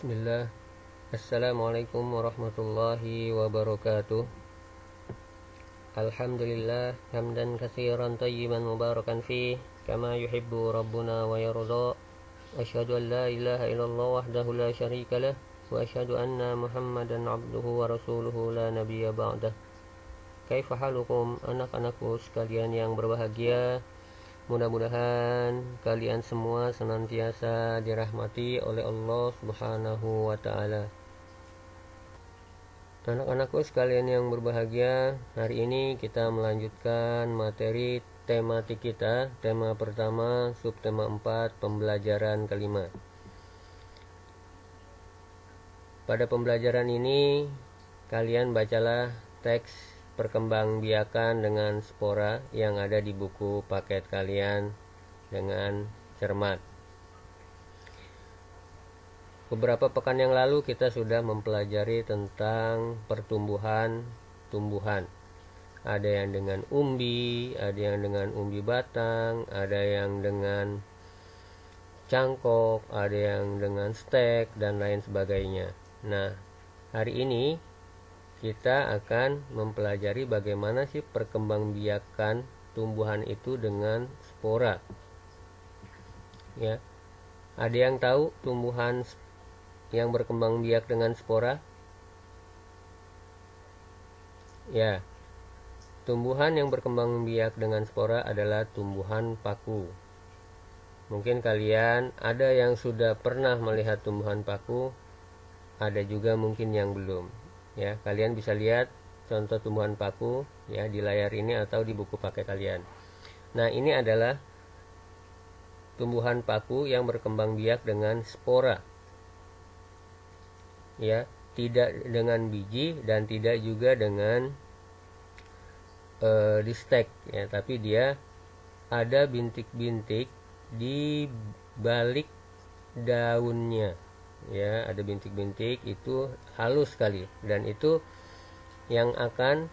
Bismillah. Assalamualaikum warahmatullahi wabarakatuh. Alhamdulillah hamdan katsiran tayyiban mubarakan fih kama yuhibbu rabbuna wa yarda. Asyhadu an la ilaha illallah wahdahu la syarika lah wa asyhadu anna Muhammadan abduhu wa rasuluhu la nabiyya ba'dah. Kaifa halukum anak-anakku sekalian yang berbahagia. Mudah-mudahan kalian semua senantiasa dirahmati oleh Allah Subhanahu wa taala. Anak-anakku sekalian yang berbahagia, hari ini kita melanjutkan materi tematik kita. Tema pertama, subtema 4, pembelajaran kelima. Pada pembelajaran ini, kalian bacalah teks perkembangbiakan dengan spora yang ada di buku paket kalian dengan cermat. Beberapa pekan yang lalu kita sudah mempelajari tentang tumbuhan. Ada yang dengan umbi, ada yang dengan umbi batang, ada yang dengan cangkok, ada yang dengan stek, dan lain sebagainya. Nah, hari ini kita akan mempelajari bagaimana sih perkembangbiakan tumbuhan itu dengan spora. Ya, ada yang tahu tumbuhan yang berkembang biak dengan spora? Ya, tumbuhan yang berkembang biak dengan spora adalah tumbuhan paku. Mungkin kalian ada yang sudah pernah melihat tumbuhan paku, ada juga mungkin yang belum. Ya, kalian bisa lihat contoh tumbuhan paku ya di layar ini atau di buku paket kalian. Nah, ini adalah tumbuhan paku yang berkembang biak dengan spora. Ya, tidak dengan biji dan tidak juga dengan distek ya, tapi dia ada bintik-bintik di balik daunnya ya, ada bintik-bintik itu halus sekali dan itu yang akan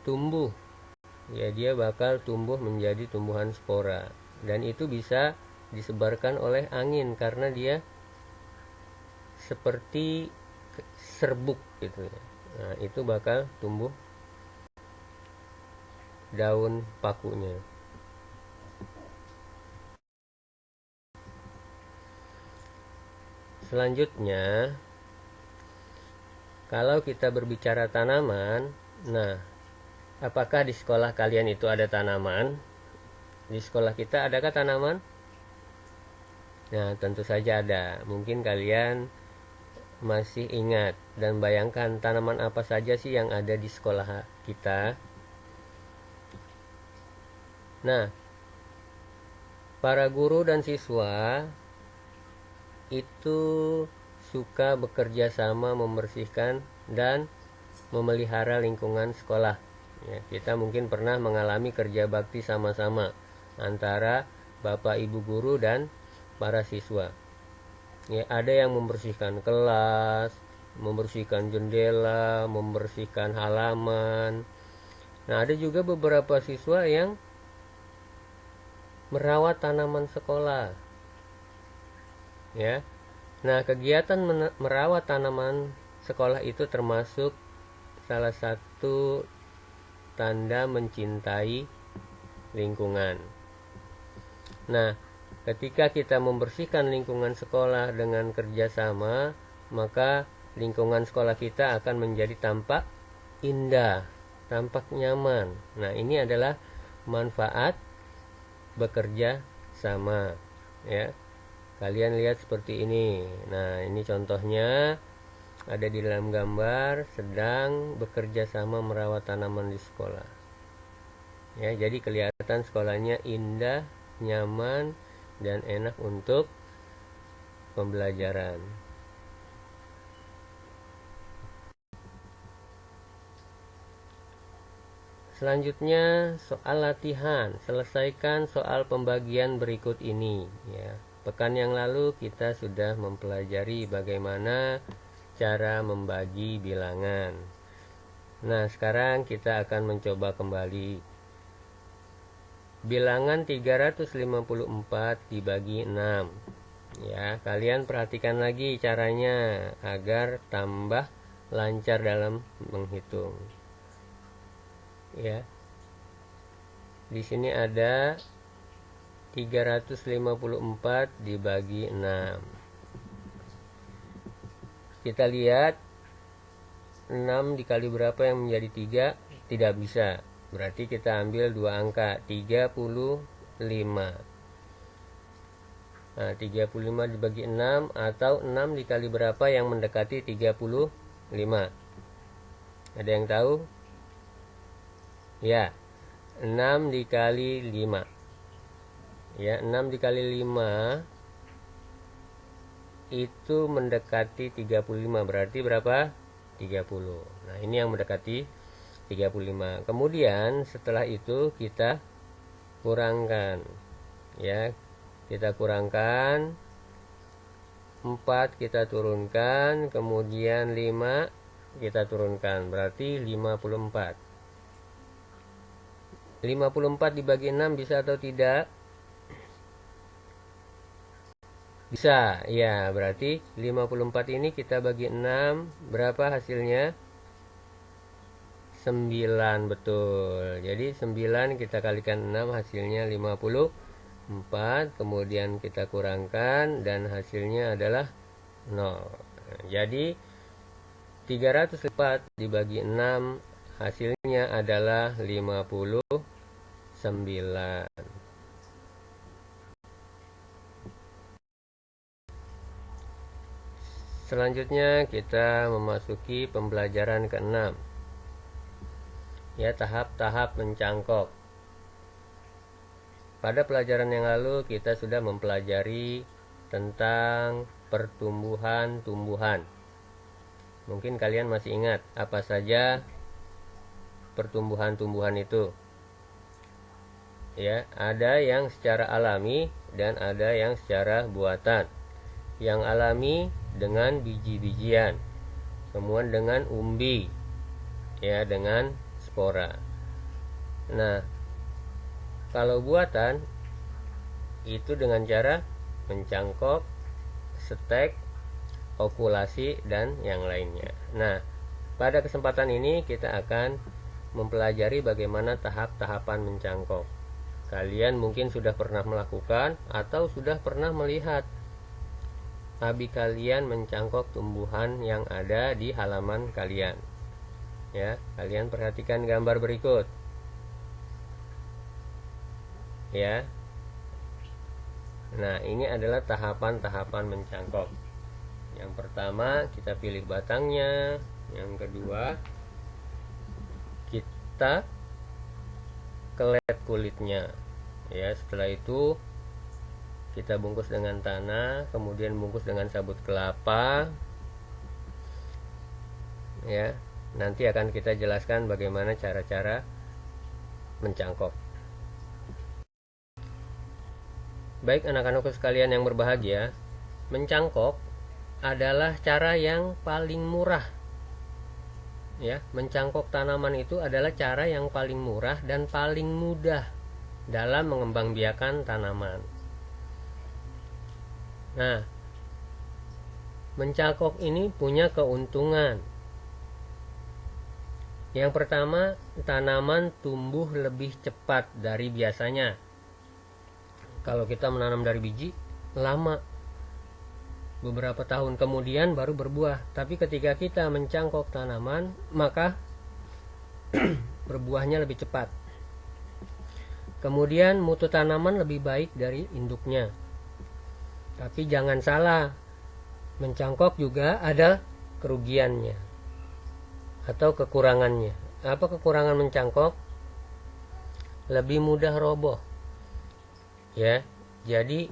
tumbuh ya, dia bakal tumbuh menjadi tumbuhan spora dan itu bisa disebarkan oleh angin karena dia seperti serbuk gitu ya. Nah, itu bakal tumbuh daun pakunya. Selanjutnya, kalau kita berbicara tanaman, nah, apakah di sekolah kalian itu ada tanaman? Di sekolah kita adakah tanaman? Nah, tentu saja ada. Mungkin kalian masih ingat dan bayangkan tanaman apa saja sih yang ada di sekolah kita. Nah, para guru dan siswa itu suka bekerja sama membersihkan dan memelihara lingkungan sekolah ya, kita mungkin pernah mengalami kerja bakti sama-sama antara bapak ibu guru dan para siswa ya, ada yang membersihkan kelas, membersihkan jendela, membersihkan halaman. Nah, ada juga beberapa siswa yang merawat tanaman sekolah ya. Nah, kegiatan merawat tanaman sekolah itu termasuk salah satu tanda mencintai lingkungan. Nah, ketika kita membersihkan lingkungan sekolah dengan kerjasama, maka lingkungan sekolah kita akan menjadi tampak indah, tampak nyaman. Nah, ini adalah manfaat bekerja sama ya. Kalian lihat seperti ini. Nah, ini contohnya ada di dalam gambar sedang bekerja sama merawat tanaman di sekolah. Ya, jadi kelihatan sekolahnya indah, nyaman, dan enak untuk pembelajaran. Selanjutnya soal latihan. Selesaikan soal pembagian berikut ini ya. Pekan yang lalu kita sudah mempelajari bagaimana cara membagi bilangan. Nah, sekarang kita akan mencoba kembali. Bilangan 354 dibagi 6. Ya, kalian perhatikan lagi caranya agar tambah lancar dalam menghitung. Ya. Di sini ada 354 dibagi 6. Kita lihat 6 dikali berapa yang menjadi 3? Tidak bisa. Berarti kita ambil dua angka, 35. Nah, 35 dibagi 6 atau 6 dikali berapa yang mendekati 35? Ada yang tahu? Ya, 6 dikali 5. Ya, 6 dikali 5 itu mendekati 35. Berarti berapa? 30. Nah, ini yang mendekati 35. Kemudian setelah itu kita kurangkan. Ya, kita kurangkan 4 kita turunkan, kemudian 5 kita turunkan, berarti 54. 54 dibagi 6 bisa atau tidak? Bisa, ya, berarti 54 ini kita bagi 6, berapa hasilnya? 9, betul. Jadi 9 kita kalikan 6 hasilnya 54, kemudian kita kurangkan dan hasilnya adalah 0. Jadi 304 dibagi 6 hasilnya adalah 59. Selanjutnya kita memasuki pembelajaran ke-6. Ya, tahap-tahap mencangkok. Pada pelajaran yang lalu kita sudah mempelajari tentang pertumbuhan-tumbuhan. Mungkin kalian masih ingat apa saja pertumbuhan-tumbuhan itu. Ya, ada yang secara alami dan ada yang secara buatan. Yang alami dengan biji-bijian, kemudian dengan umbi, ya, dengan spora. Nah, kalau buatan itu dengan cara mencangkok, stek, okulasi, dan yang lainnya. Nah, pada kesempatan ini kita akan mempelajari bagaimana tahap-tahapan mencangkok. Kalian mungkin sudah pernah melakukan atau sudah pernah melihat abi kalian mencangkok tumbuhan yang ada di halaman kalian. Ya, kalian perhatikan gambar berikut. Ya. Nah, ini adalah tahapan-tahapan mencangkok. Yang pertama, kita pilih batangnya. Yang kedua, kita kelet kulitnya. Ya, setelah itu kita bungkus dengan tanah, kemudian bungkus dengan sabut kelapa. Ya, nanti akan kita jelaskan bagaimana cara-cara mencangkok. Baik anak-anakku sekalian yang berbahagia, mencangkok adalah cara yang paling murah. Ya, mencangkok tanaman itu adalah cara yang paling murah dan paling mudah dalam mengembangbiakan tanaman. Nah, mencangkok ini punya keuntungan. Yang pertama, tanaman tumbuh lebih cepat dari biasanya. Kalau kita menanam dari biji, lama. Beberapa tahun kemudian baru berbuah. Tapi ketika kita mencangkok tanaman, maka berbuahnya lebih cepat. Kemudian mutu tanaman lebih baik dari induknya. Tapi jangan salah, mencangkok juga ada kerugiannya atau kekurangannya. Apa kekurangan mencangkok? Lebih mudah roboh. Ya, jadi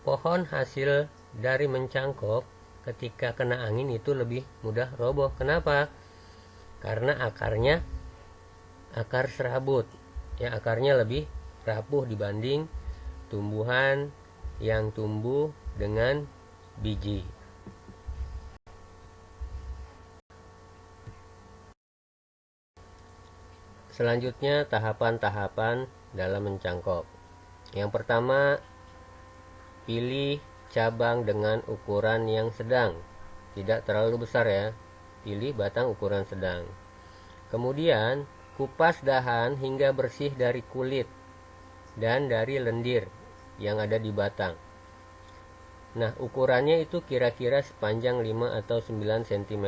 pohon hasil dari mencangkok ketika kena angin itu lebih mudah roboh. Kenapa? Karena akarnya akar serabut. Ya, akarnya lebih rapuh dibanding tumbuhan yang tumbuh dengan biji. Selanjutnya tahapan-tahapan dalam mencangkok. Yang pertama, pilih cabang dengan ukuran yang sedang, tidak terlalu besar ya. Pilih batang ukuran sedang. Kemudian kupas dahan hingga bersih dari kulit dan dari lendir yang ada di batang. Nah, ukurannya itu kira-kira sepanjang 5 atau 9 cm.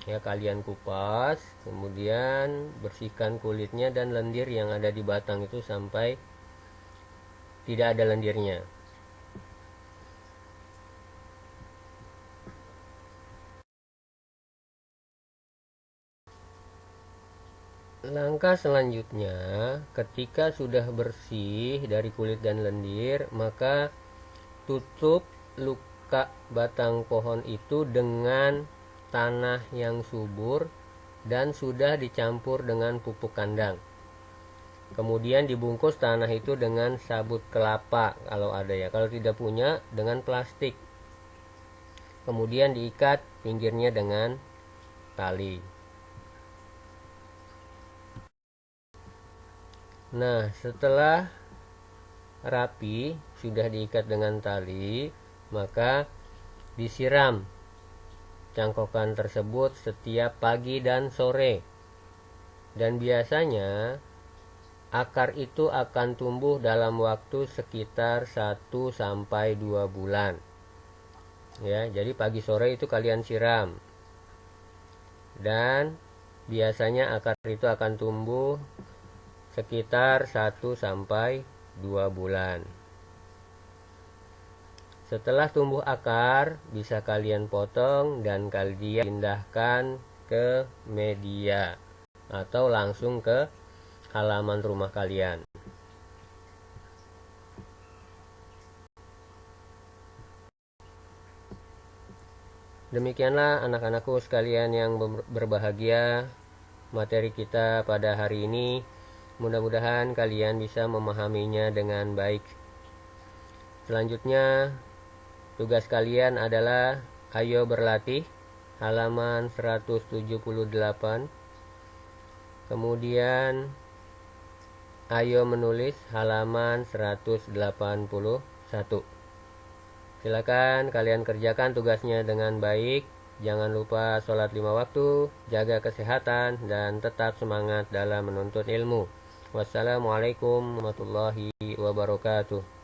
Ya, kalian kupas, kemudian bersihkan kulitnya dan lendir yang ada di batang itu sampai tidak ada lendirnya. Langkah selanjutnya, ketika sudah bersih dari kulit dan lendir, maka tutup luka batang pohon itu dengan tanah yang subur dan sudah dicampur dengan pupuk kandang. Kemudian dibungkus tanah itu dengan sabut kelapa kalau ada ya. Kalau tidak punya, dengan plastik. Kemudian diikat pinggirnya dengan tali. Nah, setelah rapi, sudah diikat dengan tali, maka disiram cangkokan tersebut setiap pagi dan sore. Dan biasanya akar itu akan tumbuh dalam waktu sekitar 1-2 bulan. Ya, jadi pagi sore itu kalian siram. Dan biasanya akar itu akan tumbuh sekitar 1-2 bulan. Setelah tumbuh akar, bisa kalian potong dan kalian pindahkan ke media atau langsung ke halaman rumah kalian. Demikianlah anak-anakku sekalian yang berbahagia, materi kita pada hari ini. Mudah-mudahan kalian bisa memahaminya dengan baik. Selanjutnya, tugas kalian adalah ayo berlatih, halaman 178. Kemudian ayo menulis, halaman 181. Silakan kalian kerjakan tugasnya dengan baik. Jangan lupa sholat 5 waktu, jaga kesehatan, dan tetap semangat dalam menuntut ilmu. Wassalamualaikum warahmatullahi wabarakatuh.